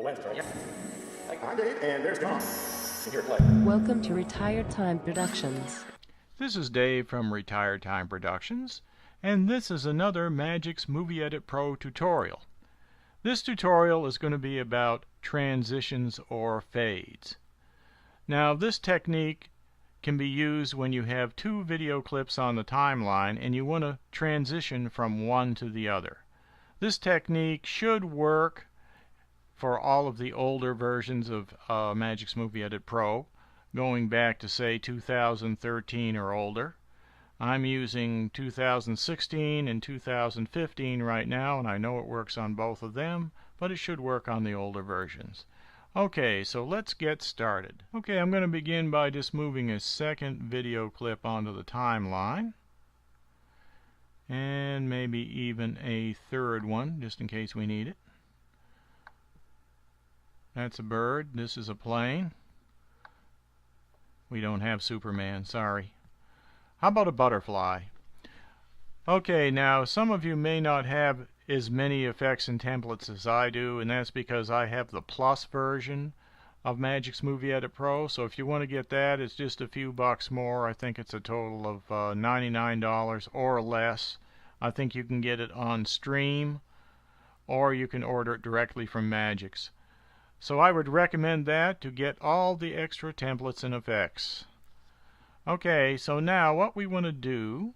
I'm Dave, and there's Tom. Here, play. Welcome to Retired Time Productions. This is Dave from Retired Time Productions, and this is another Magix Movie Edit Pro tutorial. This tutorial is going to be about transitions or fades. Now, this technique can be used when you have two video clips on the timeline and you want to transition from one to the other. This technique should work for all of the older versions of Magix Movie Edit Pro, going back to say 2013 or older. I'm using 2016 and 2015 right now, and I know it works on both of them, but it should work on the older versions. Okay, so let's get started. Okay, I'm going to begin by just moving a second video clip onto the timeline, and maybe even a third one, just in case we need it. That's a bird. This is a plane. We don't have Superman, sorry. How about a butterfly? Okay, now some of you may not have as many effects and templates as I do, and that's because I have the Plus version of Magix Movie Edit Pro. So if you want to get that, it's just a few bucks more. I think it's a total of $99 or less. I think you can get it on Stream, or you can order it directly from Magix. So I would recommend that to get all the extra templates and effects. Okay, so now what we want to do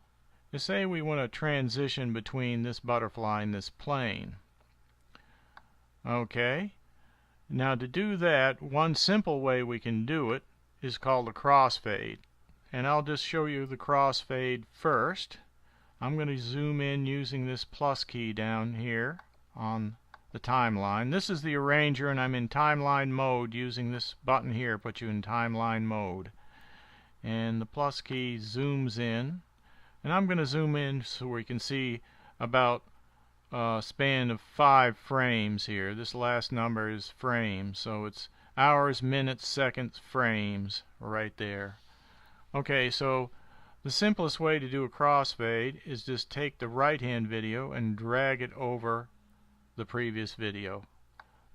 is say we want to transition between this butterfly and this plane. Okay, now to do that, one simple way we can do it is called a crossfade. And I'll just show you the crossfade first. I'm going to zoom in using this plus key down here on the timeline. This is the arranger, and I'm in timeline mode using this button here, put you in timeline mode. And the plus key zooms in, and I'm going to zoom in so we can see about a span of 5 frames here. This last number is frames, so it's hours, minutes, seconds, frames right there. Okay, so the simplest way to do a crossfade is just take the right hand video and drag it over the previous video.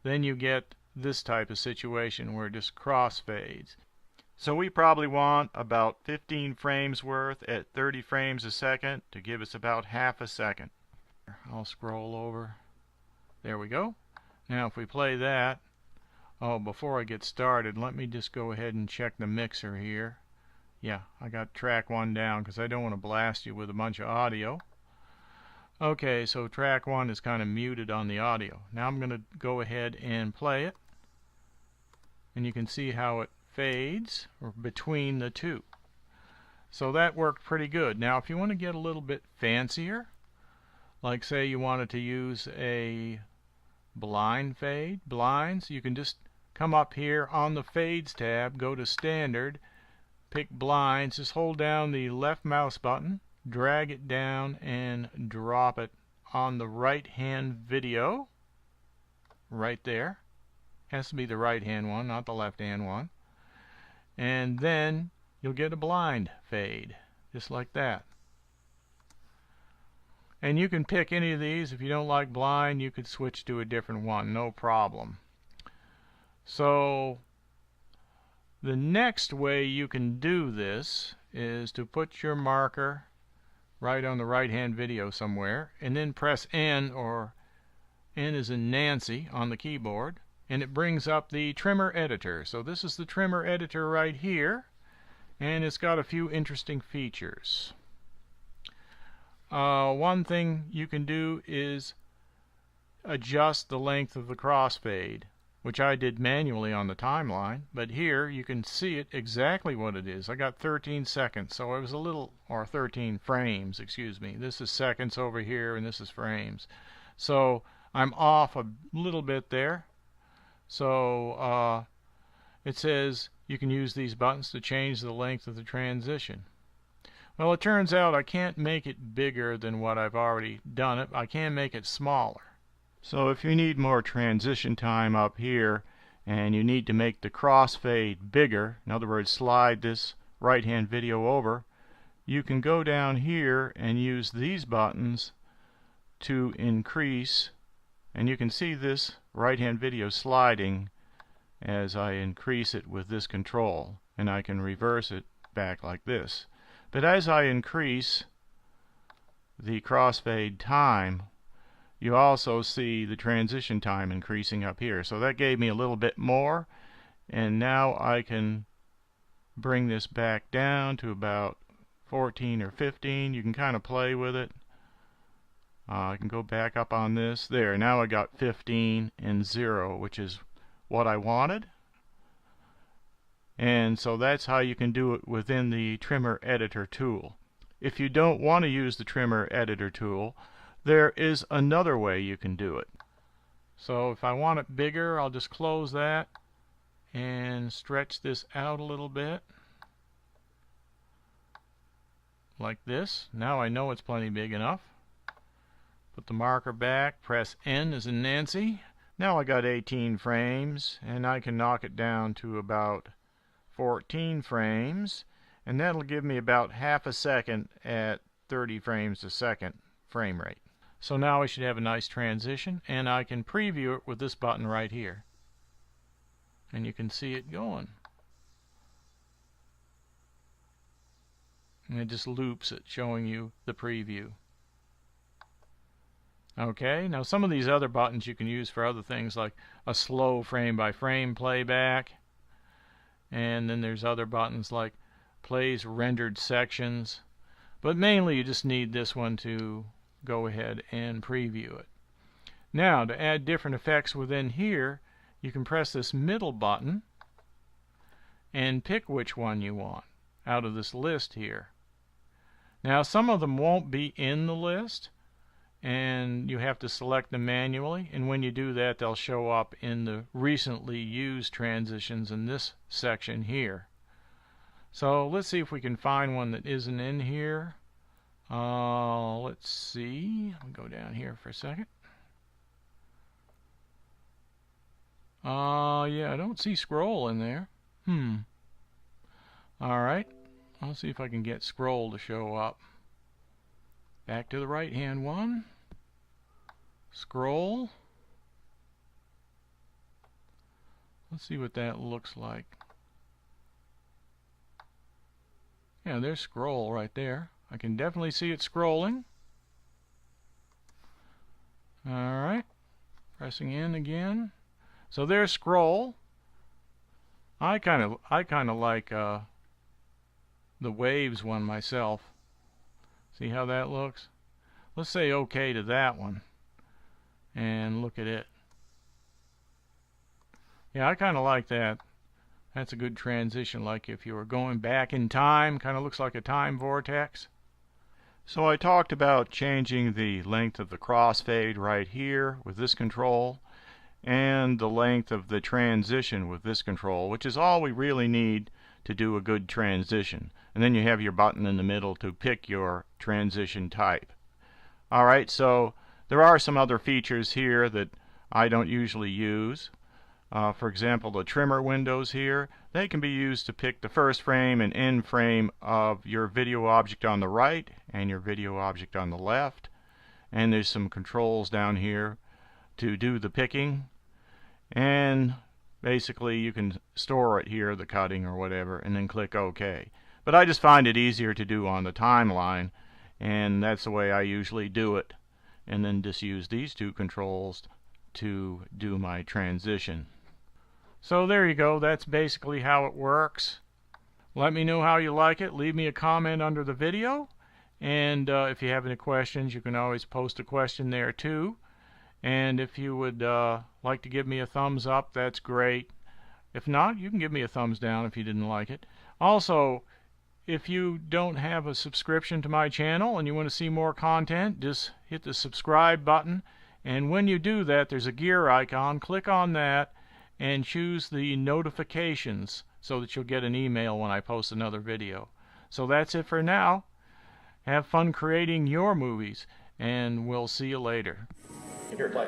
Then you get this type of situation where it just crossfades. So we probably want about 15 frames worth at 30 frames a second to give us about half a second. I'll scroll over. There we go. Now if we play that, before I get started, let me just go ahead and check the mixer here. Yeah, I got track 1 down because I don't want to blast you with a bunch of audio. Okay, so track 1 is kind of muted on the audio. Now I'm going to go ahead and play it, and you can see how it fades or between the two. So that worked pretty good. Now if you want to get a little bit fancier, like say you wanted to use a blind fade, blinds, you can just come up here on the Fades tab, go to Standard, pick Blinds, just hold down the left mouse button, drag it down and drop it on the right hand video right there. Has to be the right hand one, not the left hand one. And then you'll get a blind fade just like that. And you can pick any of these. If you don't like blind, you could switch to a different one, no problem. So the next way you can do this is to put your marker right on the right hand video somewhere, and then press N, or N as in Nancy, on the keyboard, and it brings up the trimmer editor. So this is the trimmer editor right here, and it's got a few interesting features. One thing you can do is adjust the length of the crossfade, which I did manually on the timeline, but here you can see it exactly what it is. I got 13 seconds, so it was a little, or 13 frames, excuse me. This is seconds over here, and this is frames. So I'm off a little bit there. So it says you can use these buttons to change the length of the transition. Well, it turns out I can't make it bigger than what I've already done it. I can make it smaller. So if you need more transition time up here and you need to make the crossfade bigger, in other words slide this right hand video over, you can go down here and use these buttons to increase, and you can see this right hand video sliding as I increase it with this control, and I can reverse it back like this. But as I increase the crossfade time, you also see the transition time increasing up here. So that gave me a little bit more, and now I can bring this back down to about 14 or 15. You can kind of play with it. I can go back up on this. There, now I got 15 and 0, which is what I wanted. And so that's how you can do it within the trimmer editor tool. If you don't want to use the trimmer editor tool, there is another way you can do it. So if I want it bigger, I'll just close that and stretch this out a little bit like this. Now I know it's plenty big enough. Put the marker back, press N as in Nancy. Now I got 18 frames, and I can knock it down to about 14 frames, and that'll give me about half a second at 30 frames a second frame rate. So now I should have a nice transition, and I can preview it with this button right here, and you can see it going, and it just loops it, showing you the preview. Okay, now some of these other buttons you can use for other things, like a slow frame by frame playback. And then there's other buttons like plays rendered sections, but mainly you just need this one to go ahead and preview it. Now to add different effects within here, you can press this middle button and pick which one you want out of this list here. Now some of them won't be in the list, and you have to select them manually, and when you do that, they'll show up in the recently used transitions in this section here. So let's see if we can find one that isn't in here. Let's see. I'll go down here for a second. Yeah, I don't see scroll in there. Alright, I'll see if I can get scroll to show up. Back to the right hand one. Scroll. Let's see what that looks like. Yeah, there's scroll right there. I can definitely see it scrolling. Alright. Pressing in again. So there's scroll. I kind of like the waves one myself. See how that looks? Let's say OK to that one. And look at it. Yeah, I kind of like that. That's a good transition, like if you were going back in time. Kind of looks like a time vortex. So I talked about changing the length of the crossfade right here with this control, and the length of the transition with this control, which is all we really need to do a good transition. And then you have your button in the middle to pick your transition type. Alright, so there are some other features here that I don't usually use. For example, the trimmer windows here, they can be used to pick the first frame and end frame of your video object on the right and your video object on the left. And there's some controls down here to do the picking. And basically you can store it here, the cutting or whatever, and then click OK. But I just find it easier to do on the timeline, and that's the way I usually do it. And then just use these two controls to do my transition. So there you go. That's basically how it works. Let me know how you like it. Leave me a comment under the video. And if you have any questions, you can always post a question there too. And if you would like to give me a thumbs up, that's great. If not, you can give me a thumbs down if you didn't like it. Also, if you don't have a subscription to my channel and you want to see more content, just hit the subscribe button. And when you do that, there's a gear icon. Click on that and choose the notifications so that you'll get an email when I post another video. So that's it for now. Have fun creating your movies, and we'll see you later. Here, play.